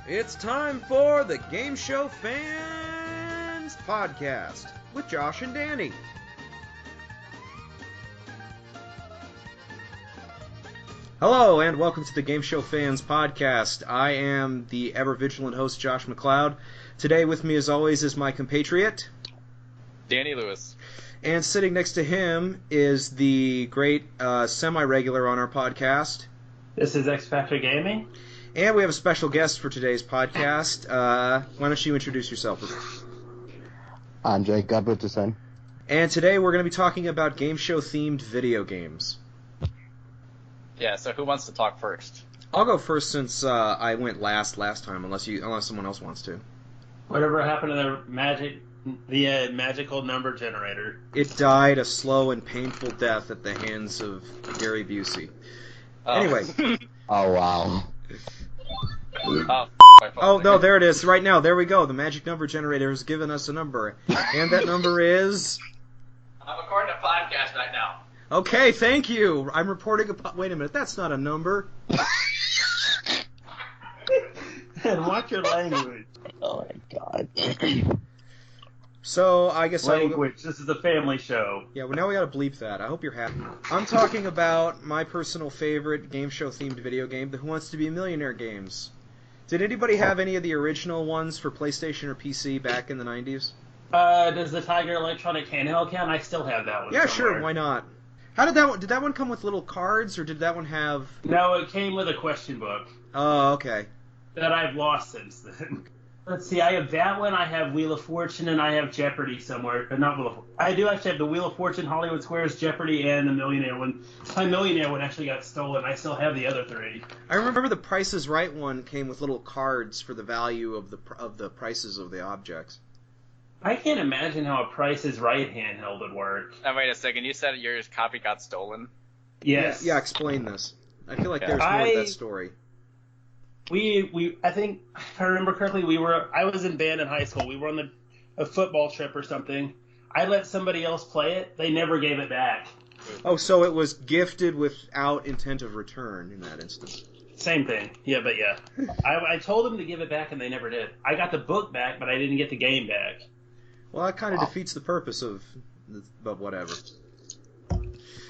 It's time for the Game Show Fans Podcast with Josh and Danny. Hello, and welcome to the Game Show Fans Podcast. I am the ever-vigilant host, Josh McLeod. Today with me, as always, is my compatriot, Danny Lewis. And sitting next to him is the great semi-regular on our podcast. This is X Factor Gaming. And we have a special guest for today's podcast. Why don't you introduce yourself? Andre Gabutusen. And today we're going to be talking about game show themed video games. Yeah, so who wants to talk first? I'll go first since I went last time, unless someone else wants to. Whatever happened to the magical number generator? It died a slow and painful death at the hands of Gary Busey. Anyway. Oh, wow. Oh, no, there it is. Right now, there we go. The magic number generator has given us a number. And that number is... I'm recording a podcast right now. Okay, thank you. I'm reporting a... Wait a minute, that's not a number. And watch your language. Oh, my God. So, I guess Language. This is a family show. Yeah, well, now we gotta bleep that. I hope you're happy. I'm talking about my personal favorite game show-themed video game, the Who Wants to Be a Millionaire games. Did anybody have any of the original ones for PlayStation or PC back in the 90s? Does the Tiger Electronic handheld count? I still have that one. Yeah, somewhere. sure, why not? How did that one... Did that one come with little cards, or did that one have... No, it came with a question book. Oh, okay. That I've lost since then. Let's see, I have that one, I have Wheel of Fortune, and I have Jeopardy somewhere. But not Wheel of Fortune. I do actually have the Wheel of Fortune, Hollywood Squares, Jeopardy, and the Millionaire one. My Millionaire one actually got stolen. I still have the other three. I remember the Price is Right one came with little cards for the value of the prices of the objects. I can't imagine how a Price is Right handheld would work. Now, wait a second. You said your copy got stolen? Yes. Yeah, explain this. I feel like there's more to that story. I think, if I remember correctly, I was in band in high school. We were on a football trip or something. I let somebody else play it. They never gave it back. Oh, so it was gifted without intent of return in that instance. Same thing. Yeah, but yeah. I told them to give it back, and they never did. I got the book back, but I didn't get the game back. Well, that kind of defeats the purpose but whatever.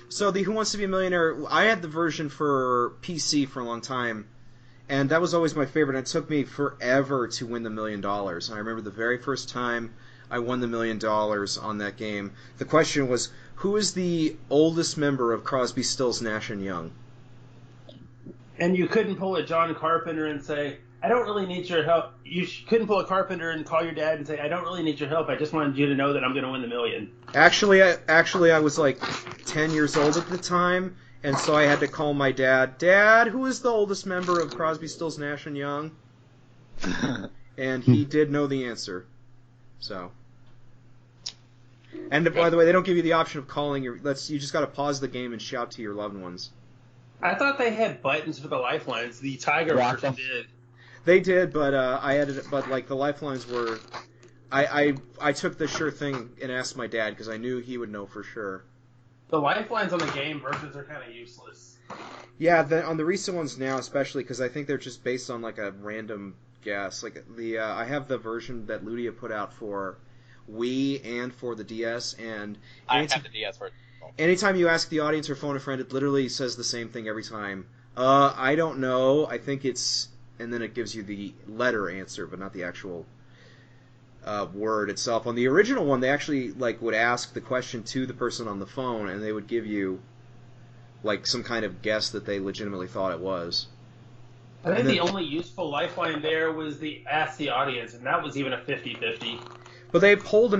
So the Who Wants to Be a Millionaire, I had the version for PC for a long time, and that was always my favorite. It took me forever to win the $1 million. And I remember the very first time I won the $1 million on that game. The question was, who is the oldest member of Crosby, Stills, Nash & Young? And you couldn't pull a John Carpenter and say, I don't really need your help. You couldn't pull a Carpenter and call your dad and say, I don't really need your help. I just wanted you to know that I'm going to win the $1 million. Actually, I was like 10 years old at the time. And so I had to call my dad. Dad, who is the oldest member of Crosby, Stills, Nash & Young? And he did know the answer. So. And by the way, they don't give you the option of calling you just got to pause the game and shout to your loved ones. I thought they had buttons for the lifelines. The Tiger version did. They did, but the lifelines were. I took the sure thing and asked my dad because I knew he would know for sure. The lifelines on the game versions are kind of useless. Yeah, on the recent ones now, especially because I think they're just based on like a random guess. Like I have the version that Ludia put out for Wii and for the DS, and I have the DS version. Anytime you ask the audience or phone a friend, it literally says the same thing every time. I don't know. I think it's, and then it gives you the letter answer, but not the actual word itself. On the original one, they actually would ask the question to the person on the phone, and they would give you some kind of guess that they legitimately thought it was. I think the only useful lifeline there was the ask the audience, and that was even a 50-50. But they polled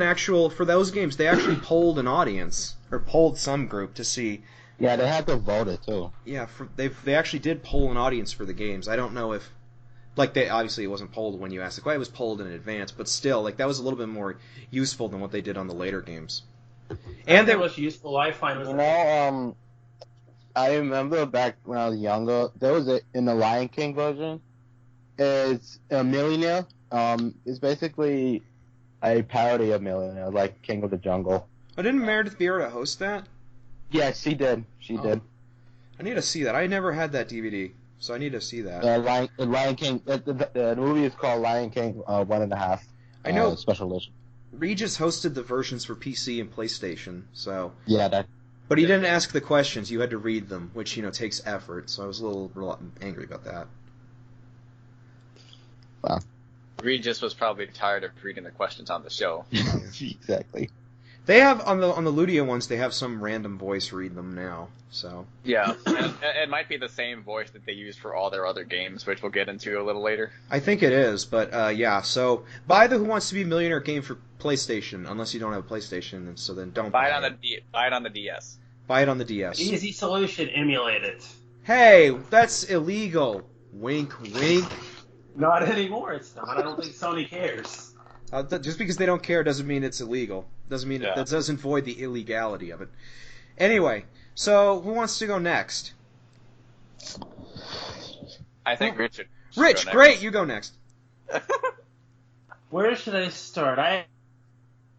for those games, they actually polled an audience, or polled some group to see. Yeah, they had to vote it, too. Yeah, they actually did poll an audience for the games. I don't know if... obviously it wasn't polled when you asked the question, it was polled in advance, but still, that was a little bit more useful than what they did on the later games. And there was useful lifeline. I remember back when I was younger, there was in the Lion King version, it's a millionaire. It's basically a parody of Millionaire, like King of the Jungle. Oh, didn't Meredith Vieira host that? Yes, she did. She did. I need to see that. I never had that DVD. so I need to see that. Lion King. The movie is called Lion King 1.5. I know. Special edition. Regis hosted the versions for PC and PlayStation, so. Yeah, that. But he didn't ask the questions. You had to read them, which takes effort. So I was a little angry about that. Wow. Regis was probably tired of reading the questions on the show. Exactly. They have on the Ludia ones. They have some random voice read them now. So yeah, and it might be the same voice that they use for all their other games, which we'll get into a little later. I think it is, but yeah. So buy the Who Wants to Be a Millionaire game for PlayStation, unless you don't have a PlayStation, and so then don't buy it. Buy it on the DS. Buy it on the DS. Easy solution, emulate it. Hey, that's illegal. Wink, wink. Not anymore. It's not. I don't think Sony cares. Just because they don't care doesn't mean it's illegal. Doesn't mean that doesn't void the illegality of it. Anyway, so who wants to go next? I think Richard. Rich, great, you go next. Where should I start? I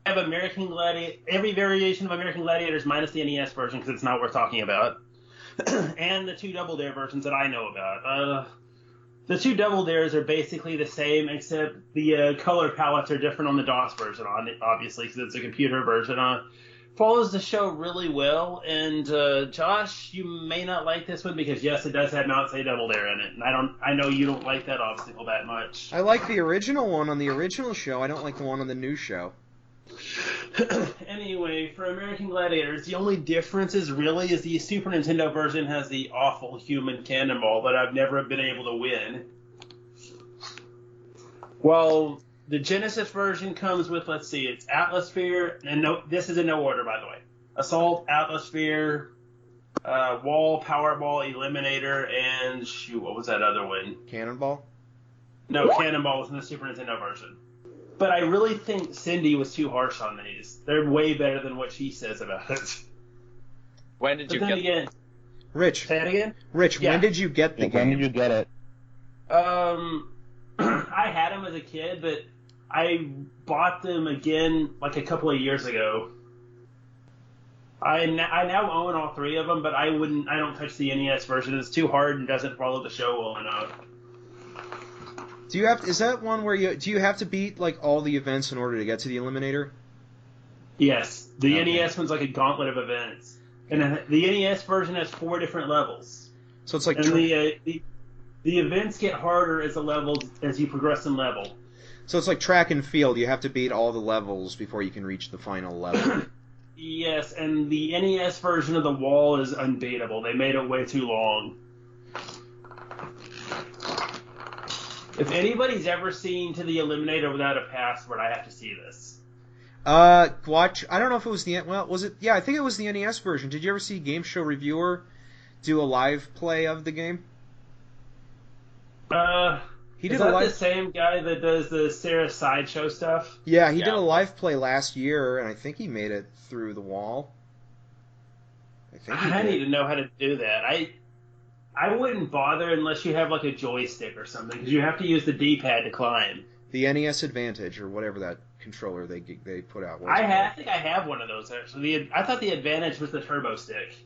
have American Gladiator, every variation of American Gladiators minus the NES version because it's not worth talking about, and the 2 Double Dare versions that I know about. The 2 Double Dares are basically the same, except the color palettes are different on the DOS version, obviously, because it's a computer version. Follows the show really well, and Josh, you may not like this one because, yes, it does have Mount Say Double Dare in it, and I know you don't like that obstacle that much. I like the original one on the original show. I don't like the one on the new show. Anyway, for American Gladiators, the only difference is the Super Nintendo version has the awful human cannonball that I've never been able to win. Well, the Genesis version comes with, let's see, it's Atmosphere, and this is in no order, by the way. Assault, Atmosphere, Wall, Powerball, Eliminator, and what was that other one? Cannonball? No, Cannonball was in the Super Nintendo version. But I really think Cindy was too harsh on these. They're way better than what she says about it. When did you get again, Rich. Say it again? Rich, when did you get the game? When did you get it? I had them as a kid, but I bought them again like a couple of years ago. I now own all 3 of them, but I don't touch the NES version. It's too hard and doesn't follow the show well enough. Is that one where do you have to beat like all the events in order to get to the Eliminator? Yes. The NES one's like a gauntlet of events. And the NES version has 4 different levels. So it's like the events get harder as you progress in level. So it's like track and field. You have to beat all the levels before you can reach the final level. Yes, and the NES version of the wall is unbeatable. They made it way too long. If anybody's ever seen To the Eliminator without a password, I have to see this. Watch. I don't know if it was was it? Yeah, I think it was the NES version. Did you ever see Game Show Reviewer do a live play of the game? He did is that the same guy that does the Sarah Sideshow stuff? Yeah, he did a live play last year, and I think he made it through the wall. I need to know how to do that. I wouldn't bother unless you have like a joystick or something, because you have to use the D-pad to climb. The NES Advantage, or whatever that controller they put out was. I think I have one of those actually. I thought the Advantage was the Turbo Stick.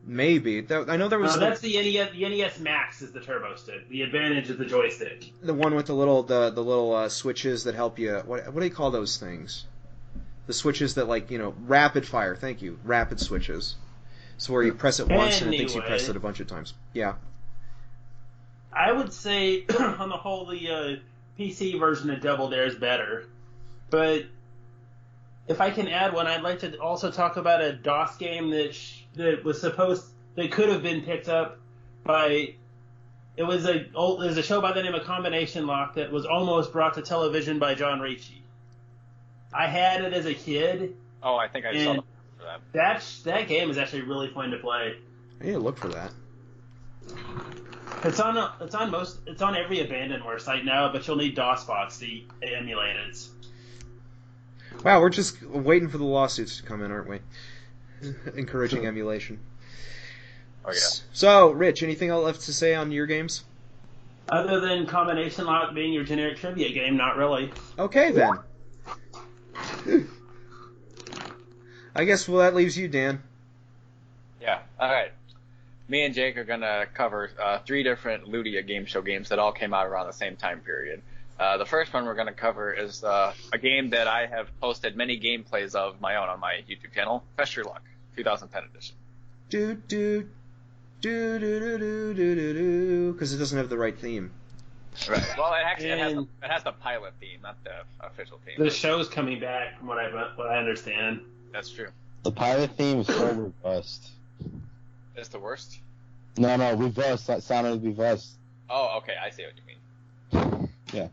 Maybe. I know there was. No, that's the NES. The NES Max is the Turbo Stick. The Advantage is the joystick. The one with the little switches that help you. What do you call those things? The switches that rapid fire. Thank you, rapid switches. So where you press it once and it thinks you pressed it a bunch of times. Yeah. I would say on the whole the PC version of Double Dare is better, but if I can add one, I'd like to also talk about a DOS game that could have been picked up by. There's a show by the name of Combination Lock that was almost brought to television by John Ricci. I had it as a kid. Oh, I think I saw that. That game is actually really fun to play. I need to look for that. It's on every Abandonware site now, but you'll need DOSBox to emulate it. Wow, we're just waiting for the lawsuits to come in, aren't we? Encouraging emulation. Oh yeah. So, Rich, anything else left to say on your games? Other than Combination Lock being your generic trivia game, not really. Okay then. I guess that leaves you, Dan. Yeah. All right. me and Jake are gonna cover 3 different Ludia game show games that all came out around the same time period. The first one we're gonna cover is a game that I have posted many gameplays of my own on my YouTube channel, Press Your Luck, 2010 edition. Because it doesn't have the right theme. Right. Well, it has the pilot theme, not the official theme. The show's coming back, from what I understand. That's true. The pilot theme is so reversed. It's the worst? No, reversed. That sounded reversed. Oh, okay. I see what you mean. Yeah.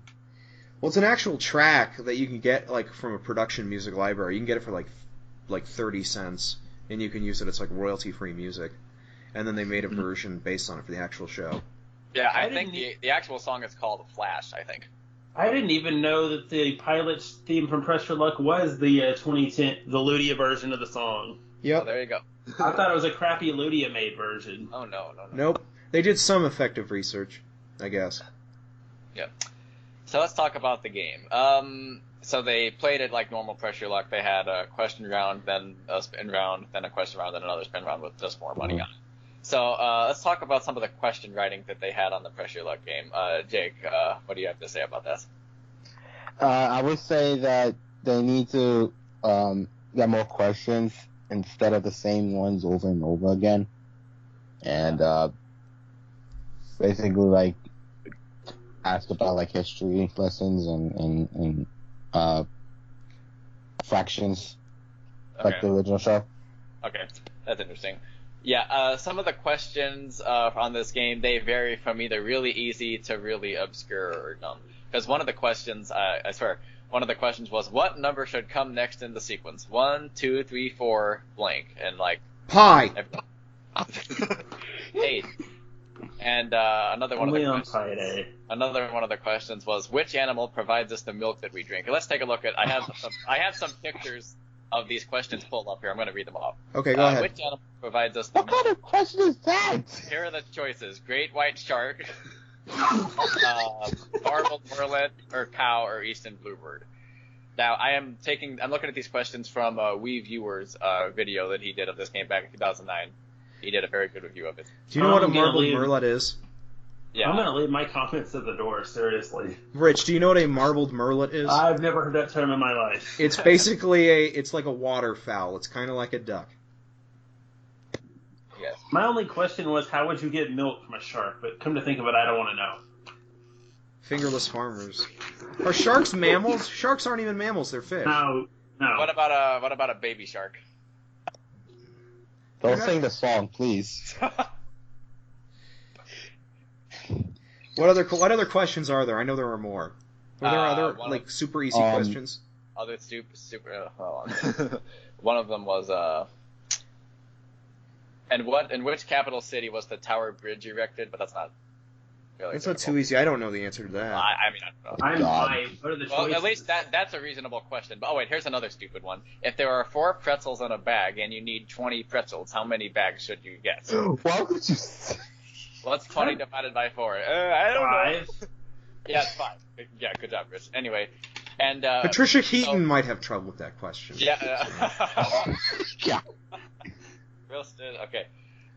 Well, it's an actual track that you can get like from a production music library. You can get it for like 30 cents, and you can use it. It's like royalty-free music. And then they made a version based on it for the actual show. Yeah, I think the actual song is called Flash, I think. I didn't even know that the pilot theme from Press Your Luck was the 2010, the Ludia version of the song. Yep. Oh, there you go. I thought it was a crappy Ludia-made version. Oh, no. Nope. They did some effective research, I guess. Yeah. So let's talk about the game. So they played it like normal Press Your Luck. They had a question round, then a spin round, then a question round, then another spin round with just more money on it. So let's talk about some of the question writing that they had on the Press Your Luck game. Jake, what do you have to say about this? I would say that they need to get more questions instead of the same ones over and over again. And basically, like, ask about, like, history lessons and fractions, like the original show. Okay, that's interesting. Yeah, some of the questions on this game, they vary from either really easy to really obscure or dumb. Because one of the questions, one of the questions was, what number should come next in the sequence? 1, 2, 3, 4, blank. And like... Pi! 8. And another one of the questions was, which animal provides us the milk that we drink? And let's take a look at... I have some pictures of these questions pulled up here. I'm going to read them off. Okay, go ahead. Which animal provides us the What kind of question is that? Here are the choices: great white shark, marbled murrelet, or cow, or eastern bluebird. Now, I'm looking at these questions from Wii Viewer's video that he did of this game back in 2009. He did a very good review of it. Do you know what a marbled murrelet is? Yeah. I'm going to leave my comments at the door, seriously. Rich, do you know what a marbled murrelet is? I've never heard that term in my life. It's basically it's like a waterfowl. It's kind of like a duck. Yes. My only question was, how would you get milk from a shark? But come to think of it, I don't want to know. Fingerless farmers. Are sharks mammals? Sharks aren't even mammals. They're fish. No. What about a baby shark? Don't sing the song, please. What other questions are there? I know there are more. Are there other like super easy questions? Other super. Hold on. One of them was in which capital city was the Tower Bridge erected? But that's not really. That's not too easy. I don't know the answer to that. I don't know. What are the choices? Well, at least that's a reasonable question. But wait, here's another stupid one. If there are 4 pretzels in a bag and you need 20 pretzels, how many bags should you get? Why would you? What's 20 divided by 4? I don't know. 5. Yeah, it's 5. Yeah, good job, Rich. Anyway, and Patricia Heaton might have trouble with that question. Yeah. Yeah. Roasted. Okay.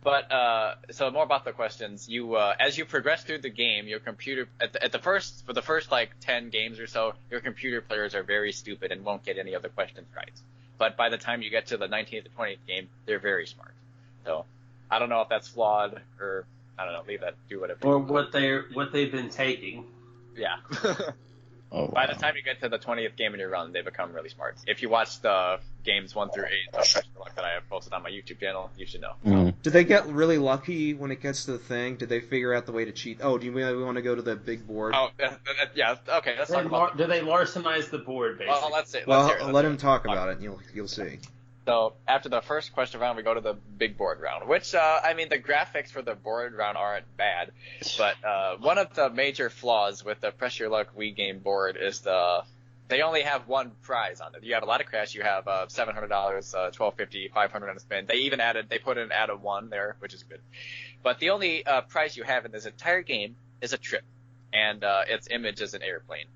But so more about the questions. You as you progress through the game, your computer for the first like 10 games or so, your computer players are very stupid and won't get any of the questions right. But by the time you get to the 19th or 20th game, they're very smart. So I don't know if that's flawed or I don't know. Leave that. Do whatever. Or what they've been taking. Yeah. Oh, By the time you get to the 20th game in your run, they become really smart. If you watch the games 1 through 8 of Press Your Luck that I have posted on my YouTube channel, you should know. Mm. Did they get really lucky when it gets to the thing? Did they figure out the way to cheat? Oh, do we want to go to the big board? Oh, yeah. Okay, let's talk about. Do they larcenize the board, basically? Well, let's see. Let him talk about it, and you'll see. So after the first question round, we go to the big board round, which the graphics for the board round aren't bad, but one of the major flaws with the Press Your Luck Wii game board is they only have one prize on it. You have a lot of cash. You have $700, $1,250, $500 on a spin. They put an add a 1 there, which is good. But the only prize you have in this entire game is a trip, and its image is an airplane.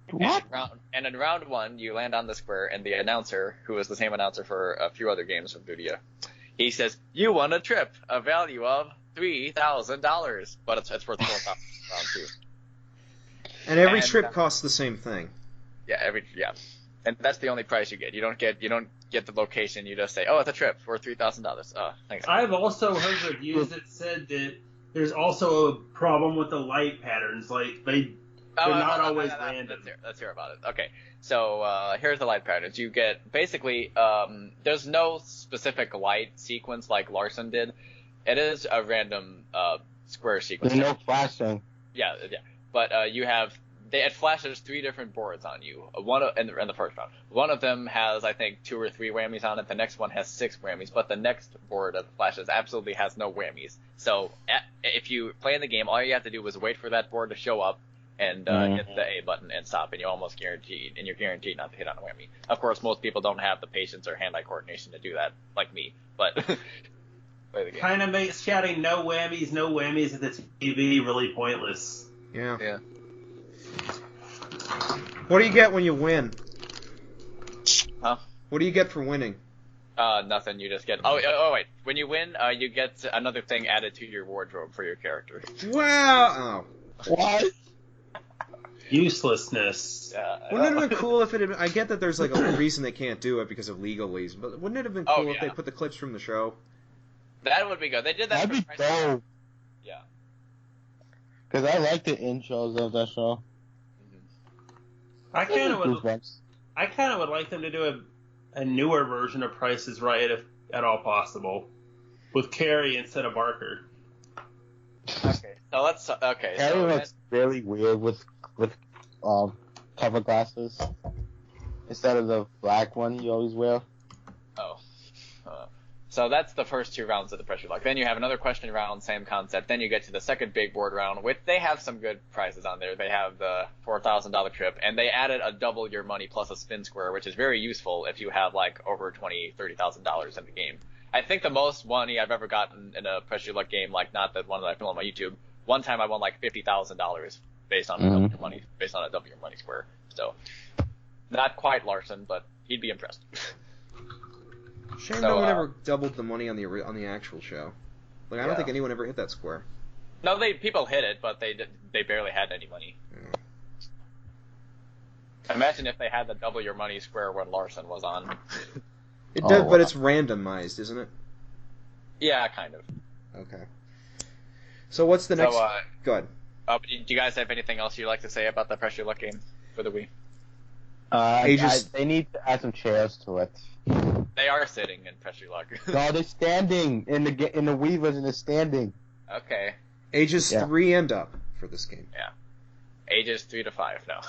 What? And in round 1, you land on the square, and the announcer, who is the same announcer for a few other games from Ludia, he says, "You won a trip, a value of $3,000, but it's worth $4,000 round two." And every trip costs the same thing. Yeah, and that's the only price you get. You don't get the location. You just say, "Oh, it's a trip for $3,000." Oh, thanks. I've also heard reviews that said that there's also a problem with the light patterns. Like they're not always random. Let's hear about it. Okay, so here's the light patterns. You get basically there's no specific light sequence like Larson did. It is a random square sequence. There's no flashing. Yeah. But it flashes 3 different boards on you. In the first round. One of them has, I think, 2 or 3 whammies on it. The next one has 6 whammies. But the next board that flashes absolutely has no whammies. So if you play in the game, all you have to do is wait for that board to show up and hit the A button and stop, and you're guaranteed not to hit on a whammy. Of course, most people don't have the patience or hand-eye coordination to do that, like me. But play the game. Kind of makes shouting no whammies at the TV really pointless. Yeah. What do you get when you win? Huh? What do you get for winning? Nothing. You just get. Oh wait. When you win, you get another thing added to your wardrobe for your character. Wow. Oh. What? Uselessness. Wouldn't it have been cool if it had been, I get that there's like a reason they can't do it because of legalese, but wouldn't it have been cool if they put the clips from the show? That would be good. They did that. That'd be dope. Yeah. Because I like the intros of that show. I kind of would like them to do a newer version of Price is Right if at all possible, with Carrie instead of Barker. Okay. So let's. Okay. Carrie looks really weird with cover glasses instead of the black one you always wear. Oh. So that's the first 2 rounds of the pressure lock. Then you have another question round, same concept. Then you get to the second big board round, which they have some good prizes on there. They have the $4,000 trip, and they added a double your money plus a spin square, which is very useful if you have like over $20,000, $30,000 in the game. I think the most money I've ever gotten in a pressure luck game, like not the one that I film on my YouTube, one time I won like $50,000 based on a double your money, square. So not quite Larson, but he'd be impressed. Shame no one ever doubled the money on the actual show. Like I don't think anyone ever hit that square. No, people hit it, but they barely had any money. Yeah. Imagine if they had the double your money square when Larson was on. It does, but it's randomized, isn't it? Yeah, kind of. Okay. So what's the next? Go ahead. Do you guys have anything else you'd like to say about the pressure luck game for the Wii? They need to add some chairs to it. They are sitting in pressure luck. No, they're standing in the Wii version. They're standing. Okay. Ages 3 and up for this game. Yeah. Ages 3 to 5. No.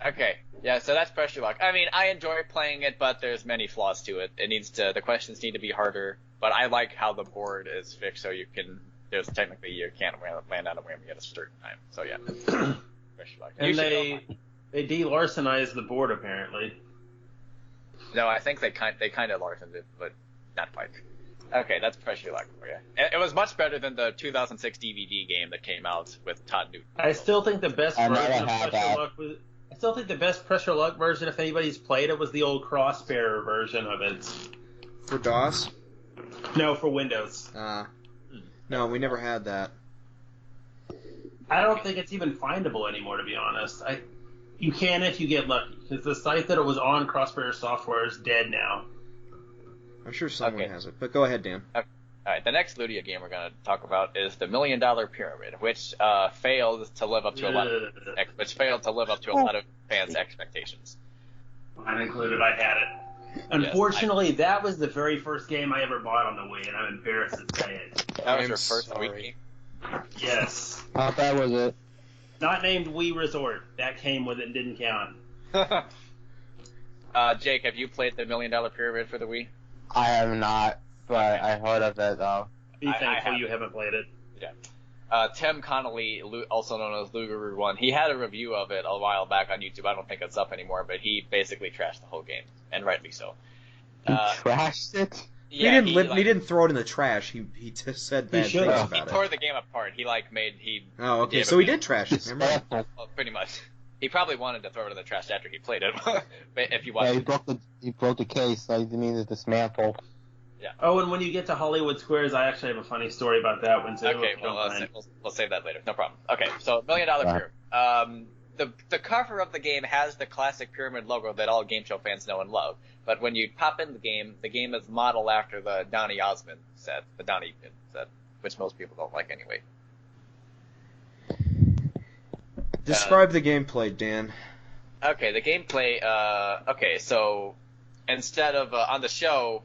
Okay. Yeah. So that's pressure luck. I mean, I enjoy playing it, but there's many flaws to it. The questions need to be harder. But I like how the board is fixed, so you can't land on a whammy at a certain time. So yeah. Pressure luck. And they de-Larsonized the board apparently. No, I think they kind of Larsoned it, but not quite. Okay, that's pressure luck for you. It was much better than the 2006 DVD game that came out with Todd Newton. I still think the best version of pressure luck was. I still think the best pressure luck version, if anybody's played it, was the old Crossbearer version of it. For DOS? No, for Windows. No, we never had that. I don't think it's even findable anymore, to be honest. You can if you get lucky, because the site that it was on, Crossbearer Software, is dead now. I'm sure someone has it, but go ahead, Dan. All right, the next Ludia game we're going to talk about is the $1 Million Pyramid, which failed to live up to a lot of fans' expectations. Mine included. I had it. Unfortunately, that was the very first game I ever bought on the Wii, and I'm embarrassed to say it. That was your first Wii game? Yes. How bad was it? Not named Wii Resort. That came with it and didn't count. Jake, have you played the $1 Million Pyramid for the Wii? I have not, but I heard of it though. Be thankful you haven't played it. Yeah. Tim Connolly, also known as Lugaroo1, he had a review of it a while back on YouTube. I don't think it's up anymore, but he basically trashed the whole game, and rightly so. He trashed it? Yeah, he didn't throw it in the trash. He just said bad things about it. He tore the game apart. Oh, okay. So he did trash it. Remember? Well, pretty much. He probably wanted to throw it in the trash after he played it. But if you watch, he broke the case. So he didn't mean to dismantle. Oh, and when you get to Hollywood Squares, I actually have a funny story about that one too. Okay, we'll save that later. No problem. Okay, so $1 Million Pyramid. The cover of the game has the classic pyramid logo that all game show fans know and love. But when you pop in the game is modeled after the Donny Osmond set, the Donny set, which most people don't like anyway. Describe the gameplay, Dan. Okay, the gameplay. Okay, so instead of on the show.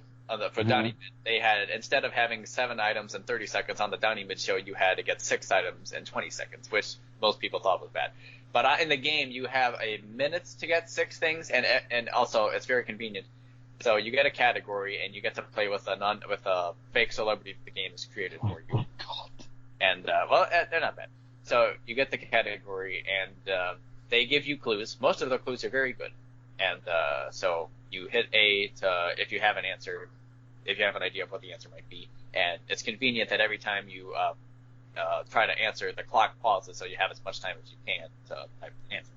For Donny Mid, they had, instead of having 7 items in 30 seconds on the Donny Mid show, you had to get 6 items in 20 seconds, which most people thought was bad. But in the game, you have a minute to get 6 things, and also it's very convenient. So you get a category, and you get to play with a fake celebrity the game is created for you. Oh God. And they're not bad. So you get the category, and they give you clues. Most of the clues are very good, and so you hit A if you have an answer. If you have an idea of what the answer might be, and it's convenient that every time you try to answer, the clock pauses, so you have as much time as you can to type an answer.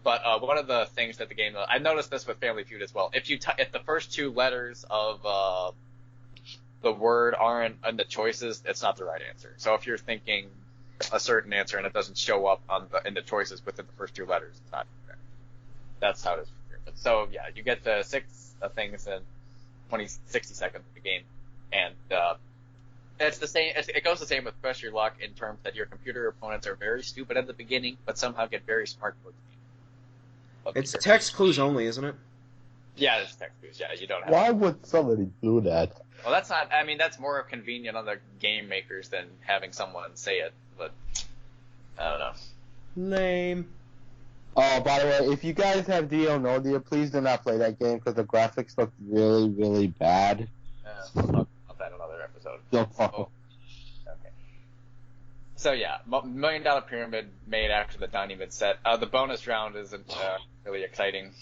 But one of the things that the game, I noticed this with Family Feud as well. If the first 2 letters of the word aren't in the choices, it's not the right answer. So if you're thinking a certain answer and it doesn't show up in the choices within the first 2 letters, it's not correct. That's how it is. So yeah, you get the 6 things in 60 seconds of the game, and it's the same. It goes the same with Press Your Luck in terms that your computer opponents are very stupid at the beginning, but somehow get very smart towards the end. It's text clues only, isn't it? Yeah, it's text clues. Yeah, you don't have. Why would somebody do that? Well, that's not. I mean, that's more convenient on the game makers than having someone say it. But I don't know. Lame. Oh, by the way, if you guys have DL No Deal, please do not play that game because the graphics look really, really bad. We'll talk about that in another episode. Don't fuck Okay. So yeah, $1 Million Pyramid made after the Donny Mid set. The bonus round isn't really exciting.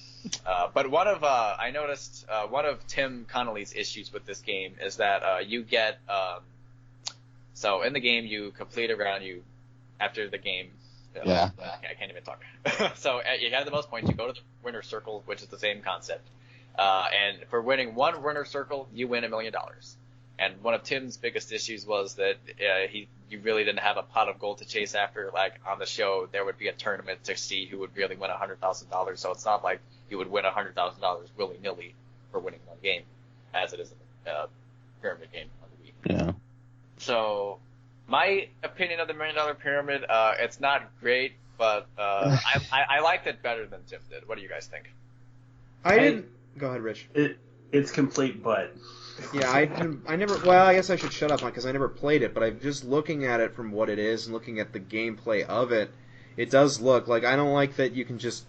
But I noticed one of Tim Connolly's issues with this game is that you get so in the game you complete a round, after the game. Yeah. I can't even talk. So you have the most points. You go to the winner's circle, which is the same concept. And for winning one winner's circle, you win $1 million. And one of Tim's biggest issues was that you really didn't have a pot of gold to chase after. Like on the show, there would be a tournament to see who would really win $100,000. So it's not like you would win $100,000 willy-nilly for winning one game, as it is in a pyramid game on the Wii. Yeah. So my opinion of the $1 Million Pyramid, it's not great, but I liked it better than Tim did. What do you guys think? I didn't. Go ahead, Rich. It's complete butt. Yeah, I never. Well, I guess I should shut up because I never played it. But I'm just looking at it from what it is and looking at the gameplay of it. It does look like I don't like that you can just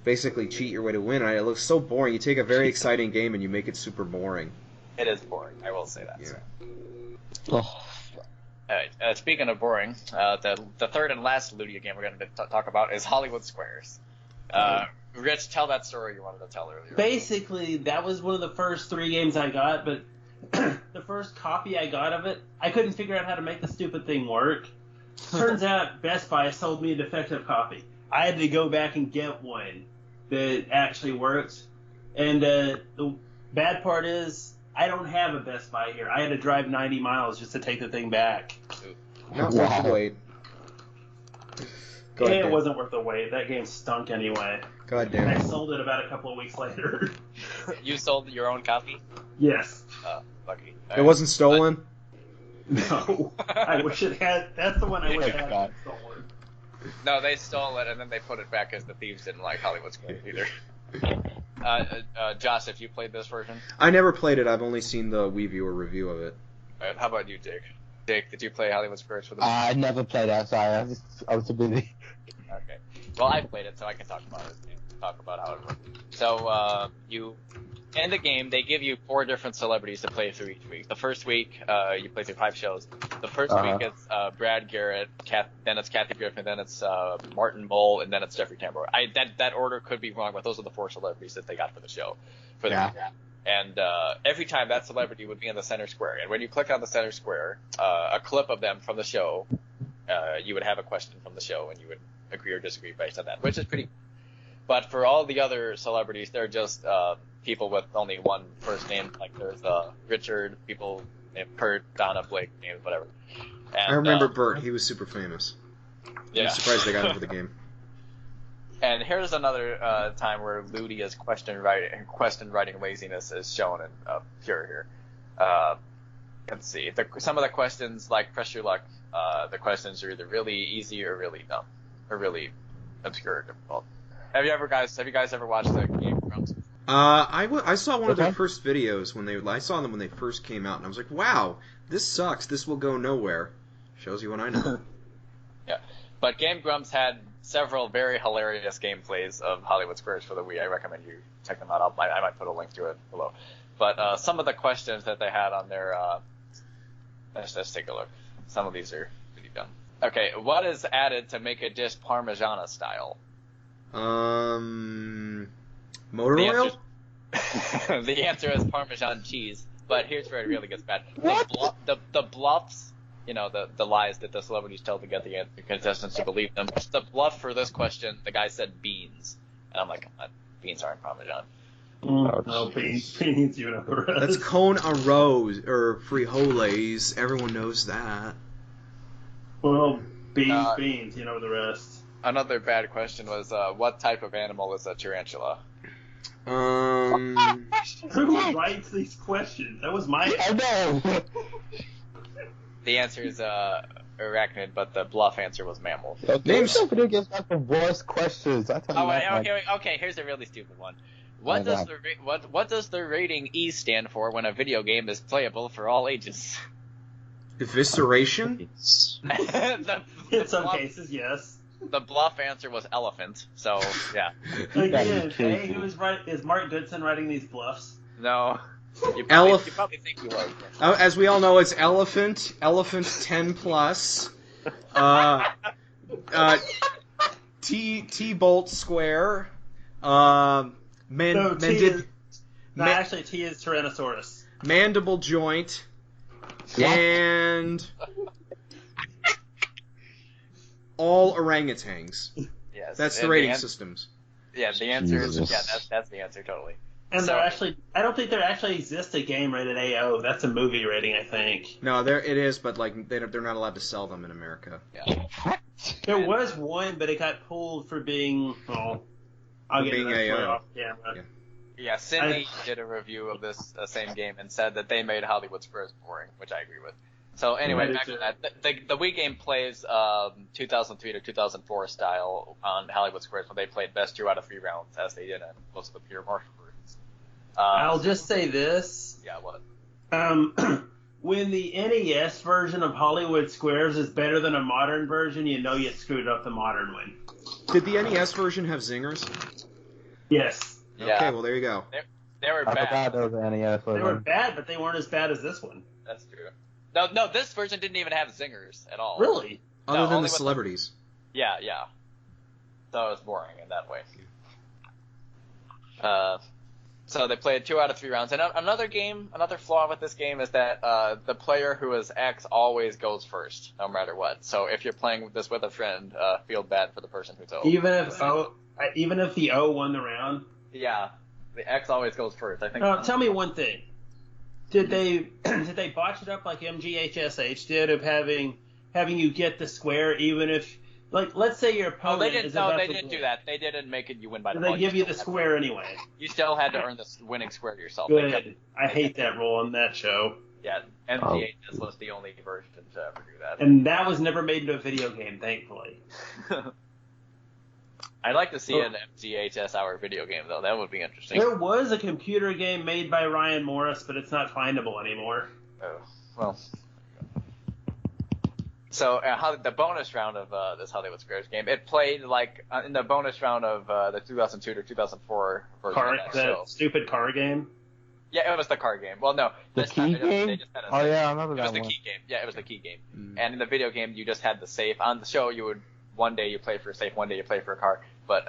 basically cheat your way to win. It looks so boring. You take a very exciting game and you make it super boring. It is boring. I will say that. Yeah. Oh. All right. Speaking of boring, the third and last Ludia game we're going to talk about is Hollywood Squares. Rich, tell that story you wanted to tell earlier. Basically, that was one of the first 3 games I got, but the first copy I got of it, I couldn't figure out how to make the stupid thing work. Turns out Best Buy sold me a defective copy. I had to go back and get one that actually works. And the bad part is, I don't have a Best Buy here. I had to drive 90 miles just to take the thing back. Not worth the wait. Go ahead, It Dan. wasn't worth the wait. That game stunk anyway. God I damn it. sold it about a couple of weeks later. You sold your own copy? Yes. Lucky. It wasn't stolen? No. I wish it had. That's the one I wish Oh, it had God. stolen. No, they stole it and then they put it back because the thieves didn't like Hollywood Squares either. Josh, have you played this version? I never played it. I've only seen the Wii Viewer review of it. Alright, how about you, Jake? Jake, did you play Hollywood Squares for the I never played that. Sorry, I was too busy. Okay. Well, I played it, so I can talk about it. Talk about how it works. So, in the game, they give you 4 different celebrities to play through each week. The first week, you play through 5 shows. The first week it's Brad Garrett, then it's Kathy Griffin, then it's Martin Mull, and then it's Jeffrey Tambor. That order could be wrong, but those are the 4 celebrities that they got for the show. And every time that celebrity would be in the center square. And when you click on the center square, a clip of them from the show, you would have a question from the show, and you would agree or disagree based on that, which is pretty. But for all the other celebrities, they're just people with only one first name, like there's Richard, people named Kurt, Donna, Blake, named whatever. And, I remember Bert. He was super famous. Yeah. I'm surprised they got him for the game. And here's another time where Ludia's question writing laziness is shown in pure here. Let's see. Some of the questions, like Press Your Luck, the questions are either really easy or really dumb, or really obscure or difficult. Have you guys ever watched the Game Grumps? I saw one of their Okay. first videos I saw them when they first came out, and I was like, wow, this sucks. This will go nowhere. Shows you what I know. Yeah. But Game Grumps had several very hilarious gameplays of Hollywood Squares for the Wii. I recommend you check them out. I might put a link to it below. But some of the questions that they had on their let's take a look. Some of these are pretty dumb. Okay, what is added to make a dish Parmigiana style? Motor The oil? The answer is Parmesan cheese. But here's where it really gets bad. What? The bluffs, the lies that the celebrities tell to get the contestants to believe them. The bluff for this question, the guy said beans. And I'm like, beans aren't Parmesan. No, beans, you know the rest. That's con arroz, or frijoles. Everyone knows that. Well, beans, you know the rest. Another bad question was, what type of animal is a tarantula? Who writes these questions? That was my. I know. The answer is arachnid, but the bluff answer was mammal. Names- Video games got the worst questions. I tell you Oh, that much. okay. Here's a really stupid one. What Oh, does the rating E stand for when a video game is playable for all ages? Evisceration? In some cases, yes. The bluff answer was elephant. So yeah, Again, kidding hey, me. who is right? Is Mark Goodson writing these bluffs? no. You Elef- probably think he was. As we all know, it's elephant 10 plus, T-bolt square, No, T is. No, actually, T is Tyrannosaurus. mandible joint, What? and all orangutans. Yes. That's the and rating an- systems. Yeah, the answer is Jesus. that's the answer totally. And So- there actually, I don't think there actually exists a game rated AO. That's a movie rating, I think. No, it is, but like they're not allowed to sell them in America. Yeah. There was one, but it got pulled for being. Oh, I'll For get being to that story AO. off camera. Yeah. Yeah, Sydney did a review of this same game and said that they made Hollywood Squares boring, which I agree with. So anyway, Right, back to sure. that. The Wii game plays 2003 to 2004 style on Hollywood Squares when they played best 2 out of 3 rounds, as they did in most of the pure martial versions. I'll just say this. Yeah, what? When the NES version of Hollywood Squares is better than a modern version, you know you screwed up the modern one. Did the NES version have zingers? Yes. Yeah. Okay, well there you go. They were I bad. forgot there was an NES They were version. bad, but they weren't as bad as this one. That's true. No, this version didn't even have zingers at all. Really? Other No, than only the with celebrities. Yeah. So it was boring in that way. So they played 2 out of 3 rounds. And another flaw with this game is that the player who is X always goes first, no matter what. So if you're playing this with a friend, feel bad for the person who's O. Even if the O won the round. Yeah, the X always goes first. I think. Tell me one thing. Did they botch it up like MGHSH did of having you get the square even if, like, let's say your Oh, opponent they didn't. is No, about they to didn't win. do that. They didn't make it. You win by They default. give you the still square anyway. You still had to earn the winning square yourself. They kept- Good. I hate that rule on that show. Yeah, MGHS was the only version to ever do that. And that was never made into a video game, thankfully. I'd like to see an MGHS hour video game though. That would be interesting. There was a computer game made by Ryan Morris, but it's not findable anymore. Oh, well. So the bonus round of this Hollywood Squares game, it played like in the bonus round of the 2002 to 2004 version of that show. That stupid car game. Yeah, it was the card game. Well, no, The this time key they just game? had a Oh save. yeah, I remember It was that the one. key game. Yeah, it was the key game. Mm. And in the video game, you just had the save. On the show, you would one day you play for a save, one day you play for a car. But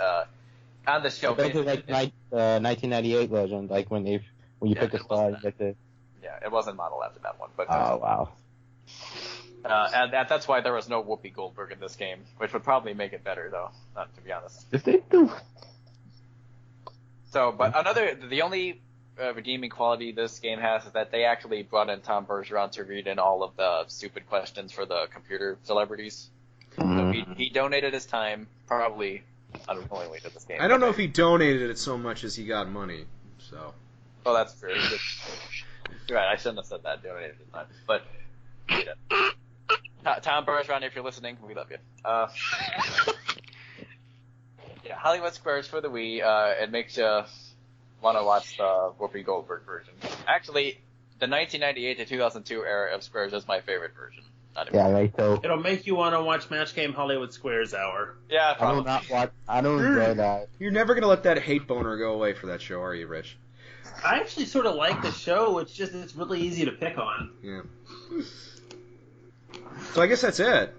on the show, I think it was like basically, 1998 version, like when you Yeah, pick a it star, you wasn't get the. yeah, it wasn't modeled after that one. But Oh wow. and that's why there was no Whoopi Goldberg in this game, which would probably make it better, though. Not to be honest. If they do. So, but the only redeeming quality this game has is that they actually brought in Tom Bergeron to read in all of the stupid questions for the computer celebrities. So he donated his time, probably unwillingly, to this game. I don't know if he donated it so much as he got money. So. Oh, that's true. You're right. I shouldn't have said that. Donated his time, but Tom Bergeron, if you're listening, we love you. Yeah, Hollywood Squares for the Wii. It makes you want to watch the Whoopi Goldberg version. Actually, the 1998 to 2002 era of Squares is my favorite version. Yeah, me too. It'll make you want to watch Match Game Hollywood Squares Hour. Yeah, I probably. do not watch. I don't enjoy that. You're never going to let that hate boner go away for that show, are you, Rich? I actually sort of like the show. It's really easy to pick on. Yeah. So I guess that's it.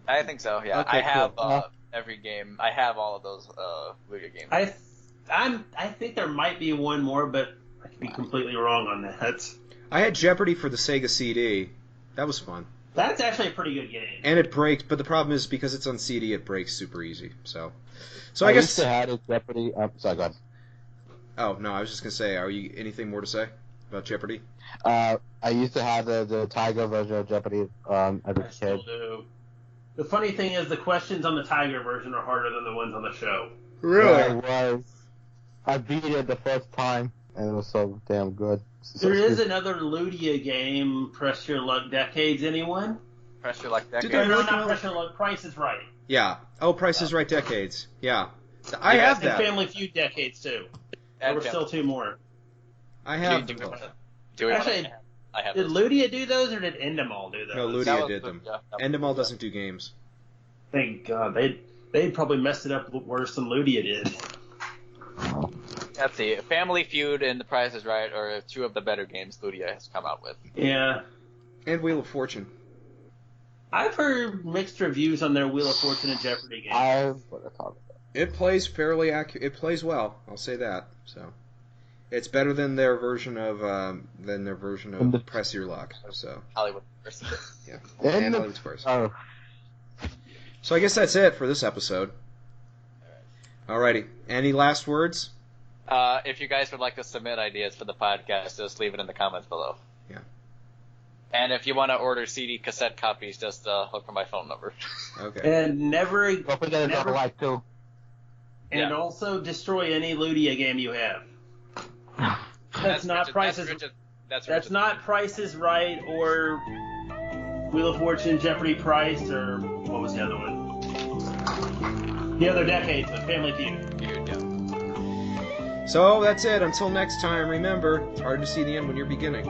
I think so. Yeah, Okay, I have cool. every game. I have all of those Lugia games. I think there might be one more, but I could be completely wrong on that. I had Jeopardy for the Sega CD. That was fun. That's actually a pretty good game. And it breaks, but the problem is because it's on CD, it breaks super easy. So I I guess. used to have a Jeopardy. Sorry, go ahead. Oh no, I was just gonna say, are you anything more to say about Jeopardy? I used to have the Tiger version of Jeopardy as a I kid. still do. The funny thing is, the questions on the Tiger version are harder than the ones on the show. I beat it the first time, and it was so damn good. There is another Ludia game, Press Your Luck Decades, anyone? Press Your Luck Decades. Did they No, really not come out Press Your Luck, Price is Right. Yeah. Oh, Price is Right Decades. Yeah. I have And that. Family Feud Decades, too. There were still two more. I have Do them. we want Actually, to? I have Did those. Ludia do those, or did Endemol do those? No, Ludia That was did them. Ludia. Endemol doesn't do games. Thank God. They probably messed it up worse than Ludia did. Let's see. Family Feud and The Price is Right are two of the better games Ludia has come out with. Yeah. And Wheel of Fortune. I've heard mixed reviews on their Wheel of Fortune and Jeopardy games. It plays fairly accurate. It plays well. I'll say that. So, it's better than their version of Press Your Luck. So, Hollywood versus. yeah. And And the- Hollywood Squares. Oh, So I guess that's it for this episode. Alrighty. Any last words? If you guys would like to submit ideas for the podcast, just leave it in the comments below. Yeah. And if you want to order CD cassette copies, just look for my phone number. Okay. And never, don't forget to drop a like too. and Yeah. also destroy any Ludia game you have. That's not Richard- Prices. That's That's not Price is Right or Wheel of Fortune, Jeopardy, Price, or what was the other one? The other Decades, the Family Feud. Feud, yeah. So that's it. Until next time, remember, it's hard to see the end when you're beginning.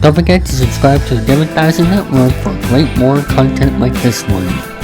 Don't forget to subscribe to the Democracy Network for great more content like this one.